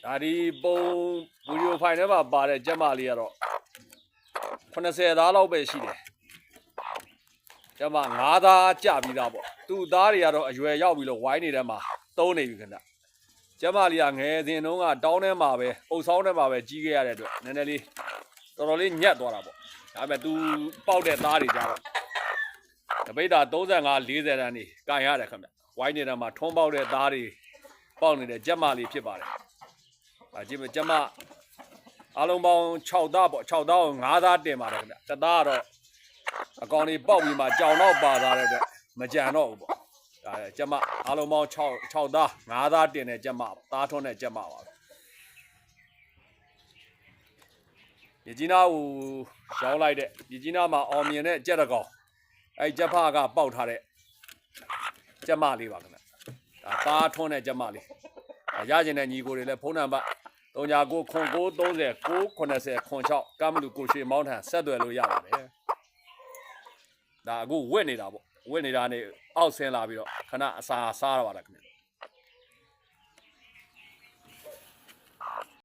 ဒါဒီပုံဗီဒီယိုဖိုင်ထဲမှာပါတဲ့ကျက်မလေးကတော့80သားလောက်ပဲရှိတယ်ကျမ9သားကြပြီးသားပေါ့သူ့သားတွေကတော့အရွယ်ရောက်ပြီးလို့ဝိုင်းနေတဲ့မှာသုံးနေပြီခင်ဗျကျမလေးကငယ်စဉ်တုန်းကတောင်းထဲမှာပဲအုပ်ဆောင်ထဲမှာပဲကြီးခဲ့ရတဲ့အတွက်နည်းနည်းလေးတော်တော်လေးညက်သွားတာပေါ့ဒါပေမဲ့သူပေါက်တဲ့သားတွေကြတော့တပိတ်တာ35 40တန်းနေကန်ရတယ်ခင်ဗျဝိုင်းနေတဲ့မှာထွန်းပေါက်တဲ့သားတွေပေါက်နေတဲ့ကျက်မလေးဖြစ်ပါတယ်ဒါကြည့်မကျမအားလုံးပေါင်း6သားပေါ့6သားကို9သားတင်ပါတယ်ခင်ဗျတစ်သားကတော့အကောင်လေးပေါက်ပြီးမှကြောင်တော့ပါသားတဲ့အတွက်မကြံတော့ဘူးပေါ့ဒါကျမအားလုံးပေါင်း6သား9သားတင်တဲ့ကျမသားထွန်းတဲ့ကျမပါပဲမြေကြီးနားကိုရောင်းလိုက်တဲ့မြေကြီးနားမှာအောင်မြင်တဲ့ကြက်တကောင်အဲ့ကြက်ဖကပေါက်ထားတဲ့ကျမလေးပါခင်ဗျဒါသားထွန်းတဲ့ကျမလေးရကျင်တဲ့ညီကိုတွေလည်းဖုန်းနံပါတ်3993098096ကမ်းမလူကိုရွှေမောင်းထန်ဆက်သွယ်လို့ရပါတယ်ဒါအခုဝစ်နေတာပေါ့ဝစ်နေတာနေအောက်ဆင်းလာပြီးတော့ခဏအစာစားရပါတယ်ခင်ဗျ